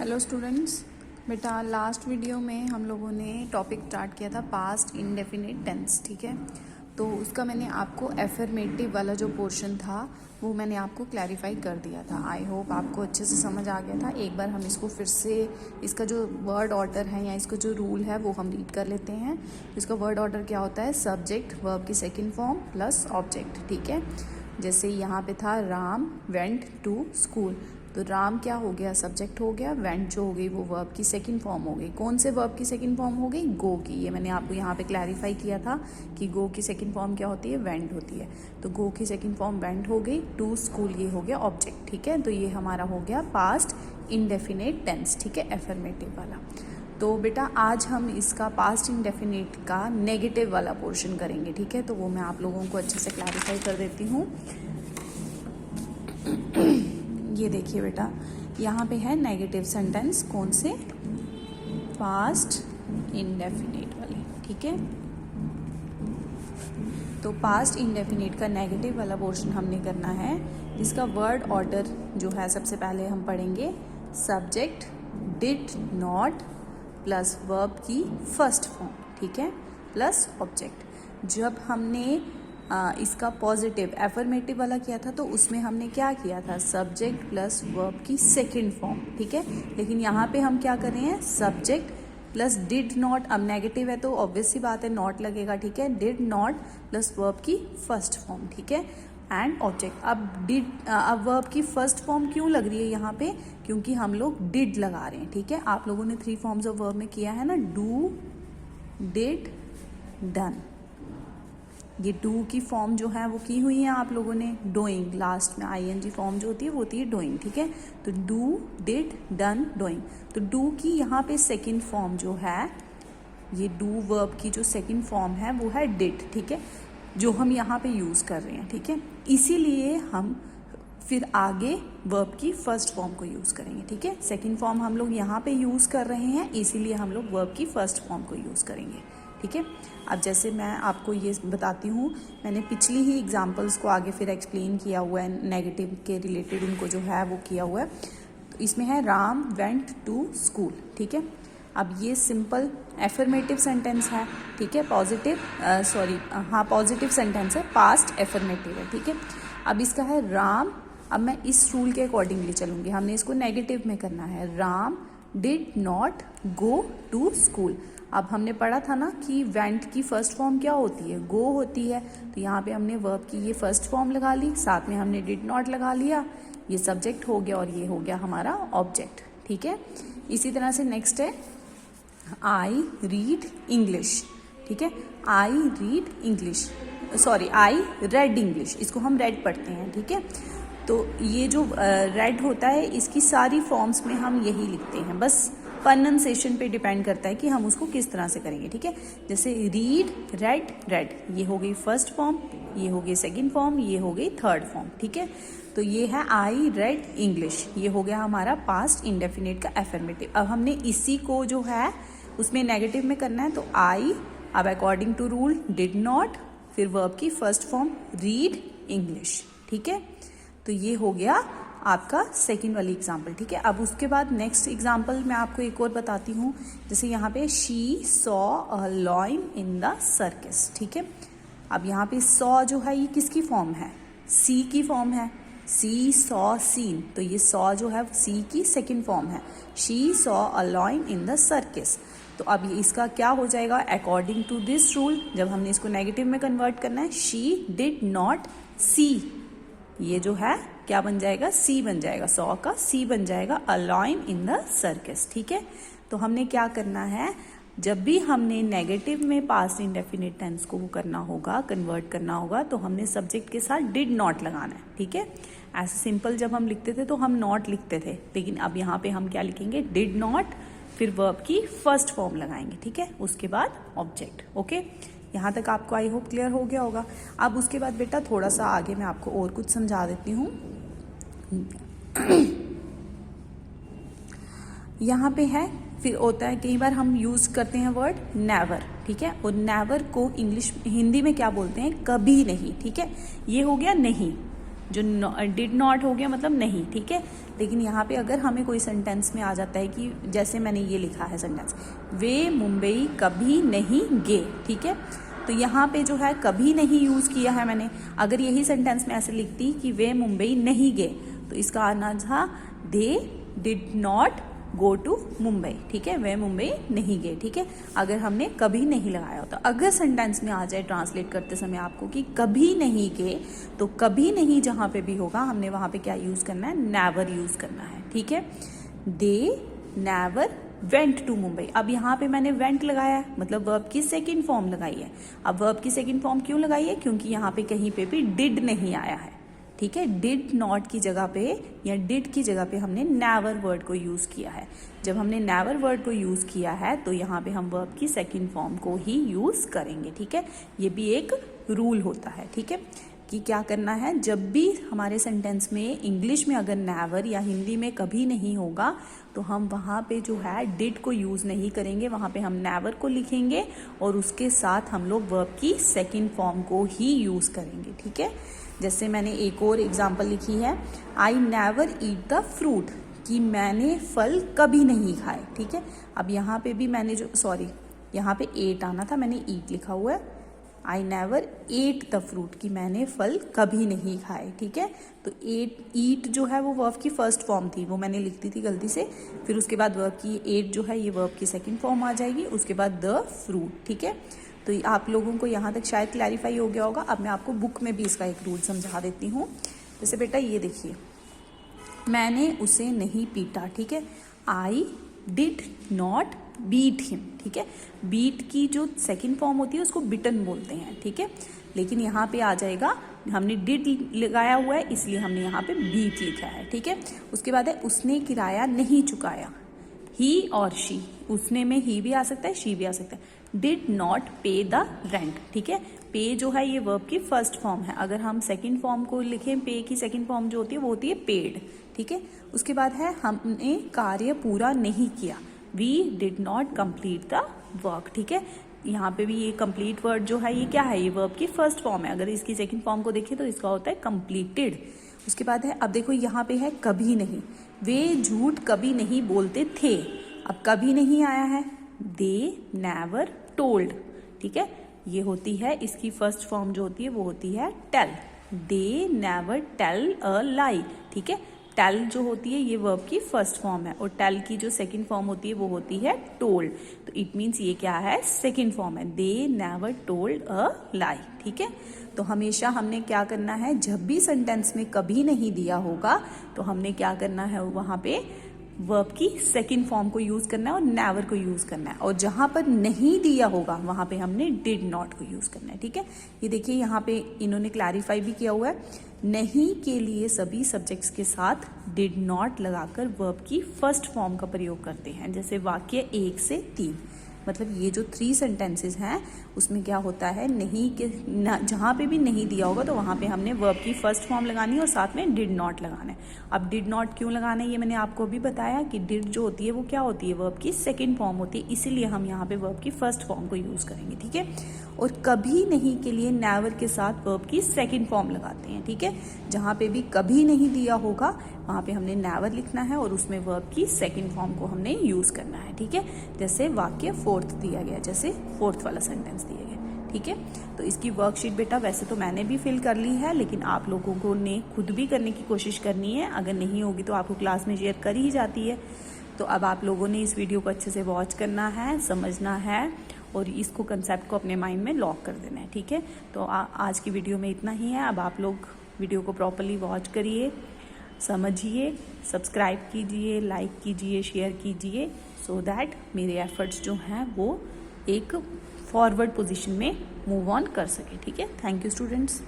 Hello students, बेटा last video में हम लोगों ने टॉपिक स्टार्ट किया था पास्ट इंडेफिनिट टेंस। ठीक है, तो उसका मैंने आपको एफर्मेटिव वाला जो पोर्शन था वो मैंने आपको क्लैरिफाई कर दिया था। आई होप आपको अच्छे से समझ आ गया था। एक बार हम इसको फिर से, इसका जो वर्ड ऑर्डर है या इसका जो रूल है वो हम रीड कर लेते हैं। इसका वर्ड ऑर्डर क्या होता है? सब्जेक्ट, वर्ब की सेकेंड फॉर्म प्लस ऑब्जेक्ट। ठीक है, जैसे यहाँ पे था राम वेंट टू स्कूल, तो राम क्या हो गया? सब्जेक्ट हो गया। वेंट जो हो गई वो वर्ब की सेकंड फॉर्म हो गई। कौन से वर्ब की सेकंड फॉर्म हो गई? गो की। ये मैंने आपको यहाँ पे क्लैरिफाई किया था कि गो की सेकंड फॉर्म क्या होती है? वेंट होती है। तो गो की सेकंड फॉर्म वेंट हो गई। टू स्कूल ये हो गया ऑब्जेक्ट। ठीक है, तो ये हमारा हो गया पास्ट इंडेफिनिट टेंस। ठीक है, एफर्मेटिव वाला। तो बेटा आज हम इसका पास्ट इंडेफिनिट का नेगेटिव वाला पोर्शन करेंगे। ठीक है, तो वो मैं आप लोगों को अच्छे से क्लैरिफाई कर देती हूँ। ये देखिए बेटा, यहाँ पे है नेगेटिव सेंटेंस। कौन से? पास्ट इंडेफिनिट वाले। ठीक है, तो पास्ट इंडेफिनिट का नेगेटिव वाला पोर्शन हमने करना है, जिसका वर्ड ऑर्डर जो है सबसे पहले हम पढ़ेंगे subject did not plus verb की फर्स्ट फॉर्म। ठीक है, प्लस ऑब्जेक्ट। जब हमने इसका पॉजिटिव एफर्मेटिव वाला किया था तो उसमें हमने क्या किया था? सब्जेक्ट प्लस वर्ब की सेकंड फॉर्म। ठीक है, लेकिन यहाँ पे हम क्या कर रहे हैं? Subject plus did not. अब नेगेटिव है तो ऑब्वियस सी बात है नॉट लगेगा। ठीक है, डिड नॉट प्लस वर्ब की फर्स्ट फॉर्म। ठीक है, एंड ऑब्जेक्ट। अब वर्ब की फर्स्ट फॉर्म क्यों लग रही है यहाँ पे? क्योंकि हम लोग डिड लगा रहे हैं। ठीक है, आप लोगों ने 3 फॉर्म्स ऑफ वर्ब में किया है ना, डू, डिड, डन। ये डू की फॉर्म जो है वो की हुई है आप लोगों ने डूइंग। लास्ट में आईएनजी फॉर्म जो होती है वो होती है डूइंग। ठीक है, तो डू, डिड, डन, डूइंग। तो डू की यहाँ पे सेकंड फॉर्म जो है, ये डू वर्ब की जो सेकंड फॉर्म है वो है डिड। ठीक है, जो हम यहाँ पे यूज कर रहे हैं। ठीक है, इसीलिए हम फिर आगे वर्ब की फर्स्ट फॉर्म को यूज करेंगे। ठीक है, सेकंड फॉर्म हम लोग यहाँ पे यूज कर रहे हैं, इसीलिए हम लोग वर्ब की फर्स्ट फॉर्म को यूज करेंगे। ठीक है, अब जैसे मैं आपको ये बताती हूँ, मैंने पिछली ही एग्जाम्पल्स को आगे फिर एक्सप्लेन किया हुआ है, नेगेटिव के रिलेटेड उनको जो है वो किया हुआ है। तो इसमें है राम वेंट टू स्कूल। ठीक है, अब ये सिंपल एफर्मेटिव सेंटेंस है। ठीक है, पॉजिटिव सेंटेंस है, पास्ट एफर्मेटिव है। ठीक है, अब इसका है राम। अब मैं इस रूल के अकॉर्डिंगली चलूंगी, हमने इसको नेगेटिव में करना है। Ram did not go to school. अब हमने पढ़ा था ना कि वेंट की फर्स्ट फॉर्म क्या होती है? गो होती है। तो यहाँ पे हमने वर्ब की ये फर्स्ट फॉर्म लगा ली, साथ में हमने डिड नॉट लगा लिया, ये सब्जेक्ट हो गया और ये हो गया हमारा ऑब्जेक्ट। ठीक है, इसी तरह से नेक्स्ट है आई रीड इंग्लिश। ठीक है, आई रेड इंग्लिश, इसको हम रेड पढ़ते हैं। ठीक है, तो ये जो रेड होता है इसकी सारी फॉर्म्स में हम यही लिखते हैं, बस प्रोनाउंसिएशन पे डिपेंड करता है कि हम उसको किस तरह से करेंगे। ठीक है, जैसे रीड, रेड, रेड, ये हो गई फर्स्ट फॉर्म, ये हो गई सेकंड फॉर्म, ये हो गई थर्ड फॉर्म। ठीक है, तो ये है आई रेड इंग्लिश, ये हो गया हमारा पास्ट इंडेफिनिट का एफर्मेटिव। अब हमने इसी को जो है उसमें नेगेटिव में करना है, तो आई, अब according to rule did not, फिर वर्ब की फर्स्ट फॉर्म रीड इंग्लिश। ठीक है, तो ये हो गया आपका सेकंड वाली एग्जाम्पल। ठीक है, अब उसके बाद नेक्स्ट एग्जाम्पल मैं आपको एक और बताती हूँ। जैसे यहाँ पे she saw a lion in the circus. ठीक है, अब यहाँ पे सॉ जो है ये किसकी फॉर्म है? सी की फॉर्म है। सी सॉ सीन, तो ये सॉ जो है सी की सेकंड फॉर्म है। She saw a lion in the circus. तो अब ये इसका क्या हो जाएगा? अकॉर्डिंग टू दिस रूल, जब हमने इसको नेगेटिव में कन्वर्ट करना है, शी डिड नॉट सी, ये जो है क्या बन जाएगा? सी बन जाएगा, सॉ का सी बन जाएगा, a lion in the circus. ठीक है, तो हमने क्या करना है, जब भी हमने नेगेटिव में पास्ट इंडेफिनिट टेंस को करना होगा, कन्वर्ट करना होगा, तो हमने सब्जेक्ट के साथ डिड नॉट लगाना है। ठीक है, ऐसे सिंपल जब हम लिखते थे तो हम नॉट लिखते थे, लेकिन अब यहाँ पे हम क्या लिखेंगे? डिड नॉट, फिर वर्ब की फर्स्ट फॉर्म लगाएंगे। ठीक है, उसके बाद ऑब्जेक्ट। ओके, यहाँ तक आपको आई होप क्लियर हो गया होगा। अब उसके बाद बेटा थोड़ा सा आगे मैं आपको और कुछ समझा देती हूँ। यहाँ पे है, फिर होता है कई बार हम यूज करते हैं वर्ड नेवर। ठीक है, और नेवर को हिंदी में क्या बोलते हैं? कभी नहीं। ठीक है, ये हो गया नहीं। जो डिड नॉट हो गया मतलब नहीं, ठीक है। लेकिन यहाँ पे अगर हमें कोई सेंटेंस में आ जाता है कि जैसे मैंने ये लिखा है सेंटेंस, वे मुंबई कभी नहीं गए, ठीक है, तो यहाँ पे जो है कभी नहीं यूज किया है मैंने। अगर यही सेंटेंस में ऐसे लिखती कि वे मुंबई नहीं गए, तो इसका आना था they did not go to Mumbai, ठीक है, वे मुंबई नहीं गए, ठीक है, अगर हमने कभी नहीं लगाया होता। अगर सेंटेंस में आ जाए ट्रांसलेट करते समय आपको कि कभी नहीं गए, तो कभी नहीं जहां पे भी होगा हमने वहां पे क्या यूज करना है, नेवर यूज करना है, ठीक है। They never went to Mumbai. अब यहाँ पे मैंने वेंट लगाया है, मतलब वर्ब की सेकंड फॉर्म लगाई है। अब वर्ब की सेकंड फॉर्म क्यों लगाई है, क्योंकि यहाँ पे कहीं पे भी डिड नहीं आया है, ठीक है। डिड नॉट की जगह पे या डिड की जगह पे हमने नेवर वर्ड को यूज किया है। जब हमने नेवर वर्ड को यूज किया है तो यहाँ पे हम वर्ब की सेकंड फॉर्म को ही यूज करेंगे, ठीक है। ये भी एक रूल होता है, ठीक है, कि क्या करना है, जब भी हमारे सेंटेंस में इंग्लिश में अगर नेवर या हिंदी में कभी नहीं होगा तो हम वहाँ पे जो है डिड को यूज नहीं करेंगे, वहाँ पे हम नेवर को लिखेंगे और उसके साथ हम लोग वर्ब की सेकंड फॉर्म को ही यूज करेंगे, ठीक है। जैसे मैंने एक और एग्जाम्पल लिखी है, I never eat the fruit, कि मैंने फल कभी नहीं खाए, ठीक है। अब यहाँ पे भी मैंने यहाँ पे एट आना था, मैंने ईट लिखा हुआ है। I never at the fruit, कि मैंने फल कभी नहीं खाए, ठीक है। तो ईट जो है वो वर्ब की फर्स्ट फॉर्म थी, वो मैंने लिख दी थी गलती से। फिर उसके बाद वर्ब की एट जो है ये वर्ब की सेकंड फॉर्म आ जाएगी, उसके बाद द फ्रूट, ठीक है। तो आप लोगों को यहाँ तक शायद क्लैरिफाई हो गया होगा। अब मैं आपको बुक में भी इसका एक रूल समझा देती हूँ। जैसे बेटा ये देखिए, मैंने उसे नहीं पीटा, ठीक है, I did not beat him, ठीक है। बीट की जो सेकंड फॉर्म होती है उसको बिटन बोलते हैं, ठीक है। लेकिन यहाँ पे आ जाएगा, हमने डिड लगाया हुआ है इसलिए हमने यहाँ पे बीट लिखा है, ठीक है। उसके बाद है उसने किराया नहीं चुकाया, ही और शी, उसने में ही भी आ सकता है, शी भी आ सकता है। डिड नॉट पे द रेंट, ठीक है। पे जो है ये वर्ब की फर्स्ट फॉर्म है। अगर हम सेकंड फॉर्म को लिखें, पे की सेकंड फॉर्म जो होती है वो होती है पेड, ठीक है। उसके बाद है हमने कार्य पूरा नहीं किया, we did not complete the work, ठीक है। यहाँ पे भी ये कंप्लीट वर्ड जो है ये क्या है, ये वर्ब की फर्स्ट फॉर्म है। अगर इसकी सेकंड फॉर्म को देखें तो इसका होता है कंप्लीटेड। उसके बाद है, अब देखो यहाँ पे है कभी नहीं, वे झूठ कभी नहीं बोलते थे। अब कभी नहीं आया है, दे नेवर टोल्ड, ठीक है। ये होती है इसकी फर्स्ट फॉर्म जो होती है वो होती है tell, they never tell a lie, ठीक है। टेल जो होती है ये वर्ब की फर्स्ट फॉर्म है और टेल की जो सेकंड फॉर्म होती है वो होती है टोल्ड। तो इट मीन्स ये क्या है, सेकंड फॉर्म है, they never told a lie, ठीक है। तो हमेशा हमने क्या करना है, जब भी सेंटेंस में कभी नहीं दिया होगा तो हमने क्या करना है, वहां पे वर्ब की सेकंड फॉर्म को यूज करना है और नेवर को यूज करना है। और जहां पर नहीं दिया होगा वहां पे हमने डिड नॉट को यूज करना है, ठीक है। ये देखिए यहाँ पे इन्होंने क्लैरिफाई भी किया हुआ है, नहीं के लिए सभी सब्जेक्ट्स के साथ डिड नॉट लगाकर वर्ब की फर्स्ट फॉर्म का प्रयोग करते हैं। जैसे वाक्य 1 से 3, मतलब ये जो 3 सेंटेंसेस हैं उसमें क्या होता है, नहीं के जहाँ पे भी नहीं दिया होगा तो वहाँ पे हमने वर्ब की फर्स्ट फॉर्म लगानी है और साथ में डिड नॉट लगाना है। अब डिड नॉट क्यों लगाना है ये मैंने आपको भी बताया कि डिड जो होती है वो क्या होती है, वर्ब की सेकंड फॉर्म होती है, इसीलिए हम यहाँ पे वर्ब की फर्स्ट फॉर्म को यूज करेंगे, ठीक है। और कभी नहीं के लिए नेवर के साथ वर्ब की सेकंड फॉर्म लगाते हैं, ठीक है। जहाँ पे भी कभी नहीं दिया होगा वहाँ पे हमने नेवर लिखना है और उसमें वर्ब की सेकंड फॉर्म को हमने यूज करना है, ठीक है। जैसे वाक्य 4th दिया गया, जैसे 4th वाला सेंटेंस दिया गया, ठीक है। तो इसकी वर्कशीट बेटा वैसे तो मैंने भी फिल कर ली है, लेकिन आप लोगों को ने खुद भी करने की कोशिश करनी है। अगर नहीं होगी तो आपको क्लास में शेयर कर ही जाती है। तो अब आप लोगों ने इस वीडियो को अच्छे से वॉच करना है, समझना है और इसको कंसेप्ट को अपने माइंड में लॉक कर देना है, ठीक है। तो आज की वीडियो में इतना ही है। अब आप लोग वीडियो को प्रॉपरली वॉच करिए, समझिए, सब्सक्राइब कीजिए, लाइक कीजिए, शेयर कीजिए, सो दैट मेरे एफर्ट्स जो हैं वो एक फॉरवर्ड पोजीशन में मूव ऑन कर सके, ठीक है। Thank you students.